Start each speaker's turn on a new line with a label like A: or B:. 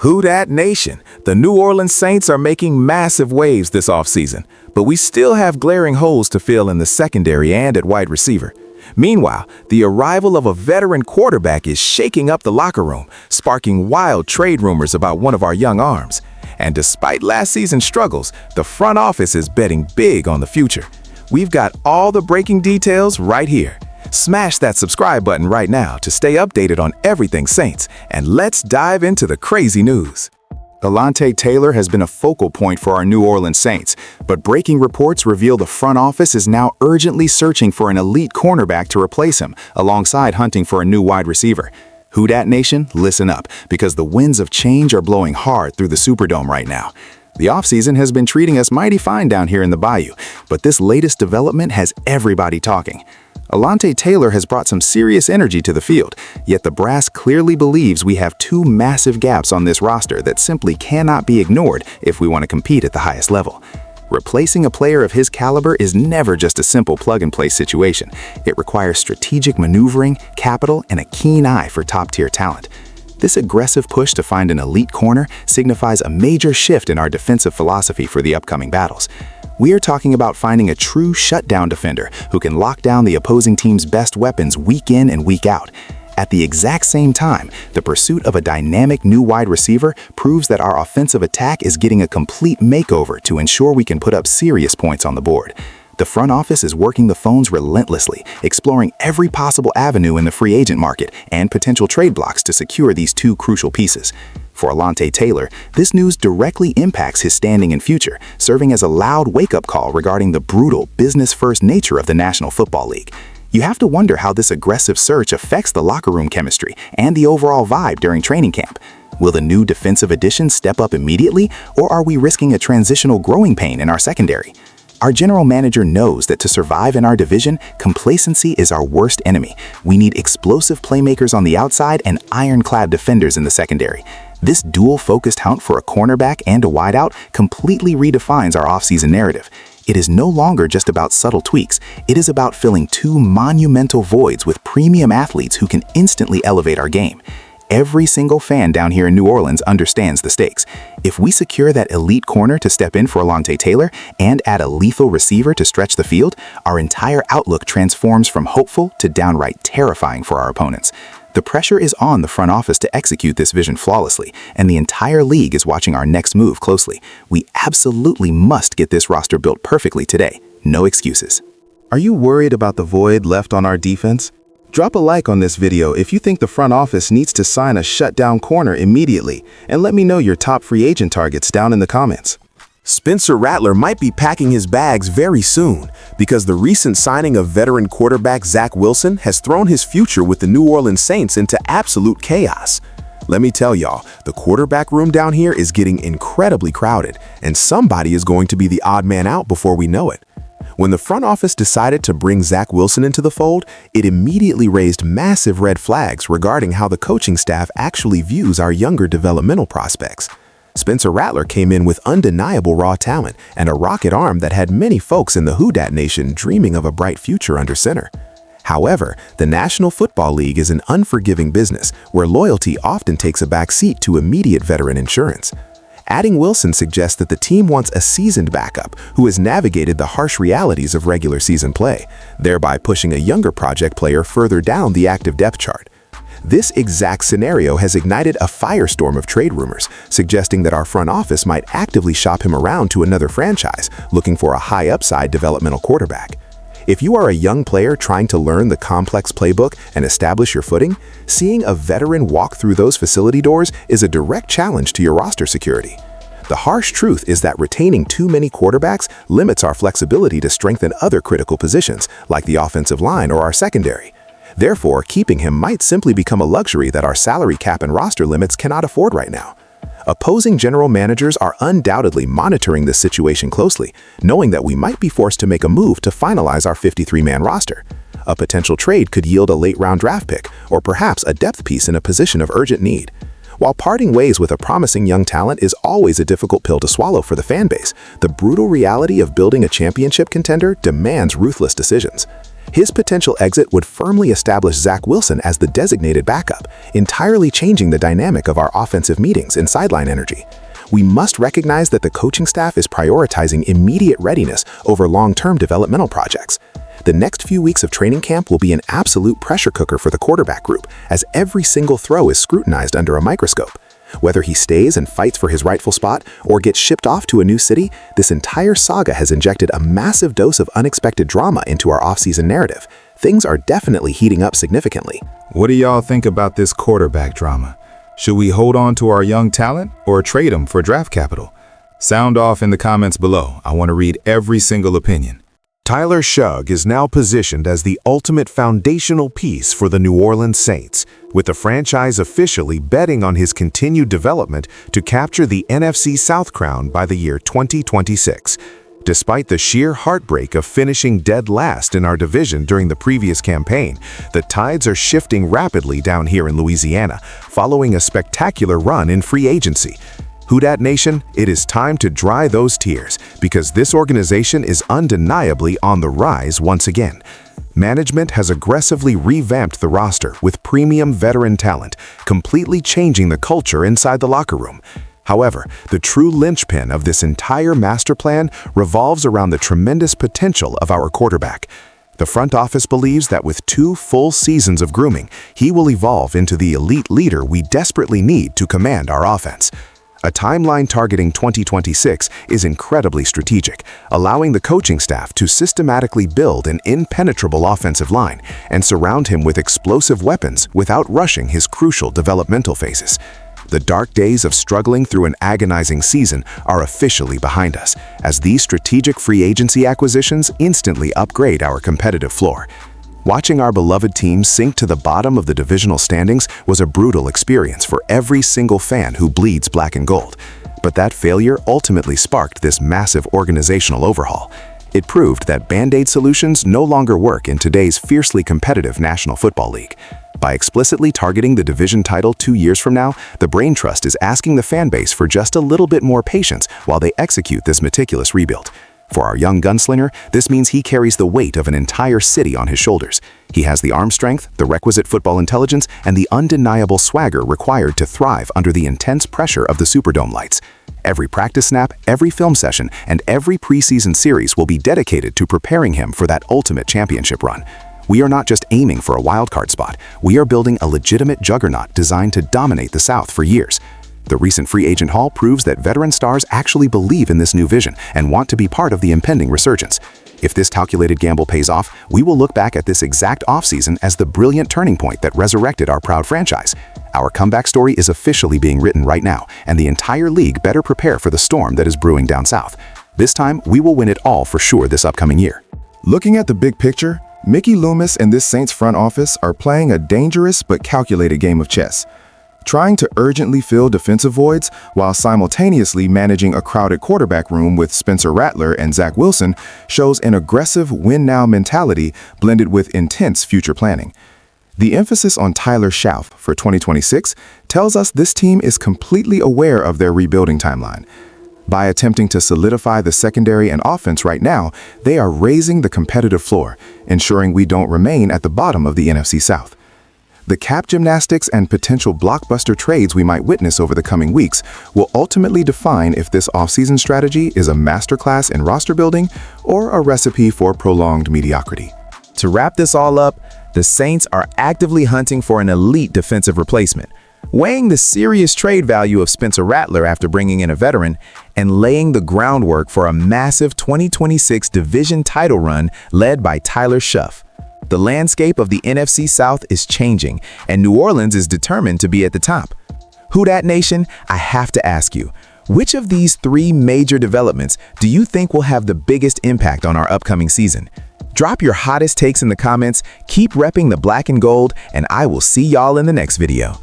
A: Who Dat Nation? The New Orleans Saints are making massive waves this offseason, but we still have glaring holes to fill in the secondary and at wide receiver. Meanwhile, the arrival of a veteran quarterback is shaking up the locker room, sparking wild trade rumors about one of our young arms. And despite last season's struggles, the front office is betting big on the future. We've got all the breaking details right here. Smash that subscribe button right now to stay updated on everything Saints, and let's dive into the crazy news.
B: Alontae Taylor has been a focal point for our New Orleans Saints, but breaking reports reveal the front office is now urgently searching for an elite cornerback to replace him, alongside hunting for a new wide receiver. Who Dat Nation? Listen up, because the winds of change are blowing hard through the Superdome right now. The offseason has been treating us mighty fine down here in the Bayou, but this latest development has everybody talking. Alontae Taylor has brought some serious energy to the field, yet the brass clearly believes we have two massive gaps on this roster that simply cannot be ignored if we want to compete at the highest level. Replacing a player of his caliber is never just a simple plug-and-play situation. It requires strategic maneuvering, capital, and a keen eye for top-tier talent. This aggressive push to find an elite corner signifies a major shift in our defensive philosophy for the upcoming battles. We are talking about finding a true shutdown defender who can lock down the opposing team's best weapons week in and week out. At the exact same time, the pursuit of a dynamic new wide receiver proves that our offensive attack is getting a complete makeover to ensure we can put up serious points on the board. The front office is working the phones relentlessly, exploring every possible avenue in the free agent market and potential trade blocks to secure these two crucial pieces. For Alontae Taylor, this news directly impacts his standing and future, serving as a loud wake-up call regarding the brutal, business-first nature of the National Football League. You have to wonder how this aggressive search affects the locker room chemistry and the overall vibe during training camp. Will the new defensive addition step up immediately, or are we risking a transitional growing pain in our secondary? Our general manager knows that to survive in our division, complacency is our worst enemy. We need explosive playmakers on the outside and ironclad defenders in the secondary. This dual-focused hunt for a cornerback and a wideout completely redefines our offseason narrative. It is no longer just about subtle tweaks. It is about filling two monumental voids with premium athletes who can instantly elevate our game. Every single fan down here in New Orleans understands the stakes. If we secure that elite corner to step in for Alontae Taylor and add a lethal receiver to stretch the field, our entire outlook transforms from hopeful to downright terrifying for our opponents. The pressure is on the front office to execute this vision flawlessly, and the entire league is watching our next move closely. We absolutely must get this roster built perfectly today. No excuses.
A: Are you worried about the void left on our defense? Drop a like on this video if you think the front office needs to sign a shutdown corner immediately, and let me know your top free agent targets down in the comments. Spencer Rattler might be packing his bags very soon because the recent signing of veteran quarterback Zach Wilson has thrown his future with the New Orleans Saints into absolute chaos. Let me tell y'all, the quarterback room down here is getting incredibly crowded, and somebody is going to be the odd man out before we know it. When the front office decided to bring Zach Wilson into the fold, it immediately raised massive red flags regarding how the coaching staff actually views our younger developmental prospects. Spencer Rattler came in with undeniable raw talent and a rocket arm that had many folks in the Who Dat Nation dreaming of a bright future under center. However, the National Football League is an unforgiving business where loyalty often takes a back seat to immediate veteran insurance. Adding Wilson suggests that the team wants a seasoned backup who has navigated the harsh realities of regular season play, thereby pushing a younger project player further down the active depth chart. This exact scenario has ignited a firestorm of trade rumors, suggesting that our front office might actively shop him around to another franchise, looking for a high-upside developmental quarterback. If you are a young player trying to learn the complex playbook and establish your footing, seeing a veteran walk through those facility doors is a direct challenge to your roster security. The harsh truth is that retaining too many quarterbacks limits our flexibility to strengthen other critical positions, like the offensive line or our secondary. Therefore, keeping him might simply become a luxury that our salary cap and roster limits cannot afford right now. Opposing general managers are undoubtedly monitoring this situation closely, knowing that we might be forced to make a move to finalize our 53-man roster. A potential trade could yield a late-round draft pick, or perhaps a depth piece in a position of urgent need. While parting ways with a promising young talent is always a difficult pill to swallow for the fan base, the brutal reality of building a championship contender demands ruthless decisions. His potential exit would firmly establish Zach Wilson as the designated backup, entirely changing the dynamic of our offensive meetings and sideline energy. We must recognize that the coaching staff is prioritizing immediate readiness over long-term developmental projects. The next few weeks of training camp will be an absolute pressure cooker for the quarterback group, as every single throw is scrutinized under a microscope. Whether he stays and fights for his rightful spot or gets shipped off to a new city, this entire saga has injected a massive dose of unexpected drama into our offseason narrative. Things are definitely heating up significantly.
B: What do y'all think about this quarterback drama? Should we hold on to our young talent or trade him for draft capital? Sound off in the comments below. I want to read every single opinion.
C: Tyler Shugg is now positioned as the ultimate foundational piece for the New Orleans Saints, with the franchise officially betting on his continued development to capture the NFC South crown by the year 2026. Despite the sheer heartbreak of finishing dead last in our division during the previous campaign, the tides are shifting rapidly down here in Louisiana, following a spectacular run in free agency. Who Dat Nation, it is time to dry those tears, because this organization is undeniably on the rise once again. Management has aggressively revamped the roster with premium veteran talent, completely changing the culture inside the locker room. However, the true linchpin of this entire master plan revolves around the tremendous potential of our quarterback. The front office believes that with 2 full seasons of grooming, he will evolve into the elite leader we desperately need to command our offense. A timeline targeting 2026 is incredibly strategic, allowing the coaching staff to systematically build an impenetrable offensive line and surround him with explosive weapons without rushing his crucial developmental phases. The dark days of struggling through an agonizing season are officially behind us, as these strategic free agency acquisitions instantly upgrade our competitive floor. Watching our beloved team sink to the bottom of the divisional standings was a brutal experience for every single fan who bleeds black and gold. But that failure ultimately sparked this massive organizational overhaul. It proved that Band-Aid solutions no longer work in today's fiercely competitive National Football League. By explicitly targeting the division title 2 years from now, the Brain Trust is asking the fan base for just a little bit more patience while they execute this meticulous rebuild. For our young gunslinger, this means he carries the weight of an entire city on his shoulders. He has the arm strength, the requisite football intelligence, and the undeniable swagger required to thrive under the intense pressure of the Superdome lights. Every practice snap, every film session, and every preseason series will be dedicated to preparing him for that ultimate championship run. We are not just aiming for a wildcard spot, we are building a legitimate juggernaut designed to dominate the South for years. The recent free agent haul proves that veteran stars actually believe in this new vision and want to be part of the impending resurgence. If this calculated gamble pays off, we will look back at this exact offseason as the brilliant turning point that resurrected our proud franchise. Our comeback story is officially being written right now, and the entire league better prepare for the storm that is brewing down south. This time, we will win it all for sure this upcoming year.
A: Looking at the big picture, Mickey Loomis and this Saints front office are playing a dangerous but calculated game of chess. Trying to urgently fill defensive voids while simultaneously managing a crowded quarterback room with Spencer Rattler and Zach Wilson shows an aggressive win-now mentality blended with intense future planning. The emphasis on Tyler Schauf for 2026 tells us this team is completely aware of their rebuilding timeline. By attempting to solidify the secondary and offense right now, they are raising the competitive floor, ensuring we don't remain at the bottom of the NFC South. The cap gymnastics and potential blockbuster trades we might witness over the coming weeks will ultimately define if this offseason strategy is a masterclass in roster building or a recipe for prolonged mediocrity.
D: To wrap this all up, the Saints are actively hunting for an elite defensive replacement, weighing the serious trade value of Spencer Rattler after bringing in a veteran, and laying the groundwork for a massive 2026 division title run led by Tyler Schauf. The landscape of the NFC South is changing, and New Orleans is determined to be at the top. Who Dat Nation, I have to ask you, which of these 3 major developments do you think will have the biggest impact on our upcoming season? Drop your hottest takes in the comments, keep repping the black and gold, and I will see y'all in the next video.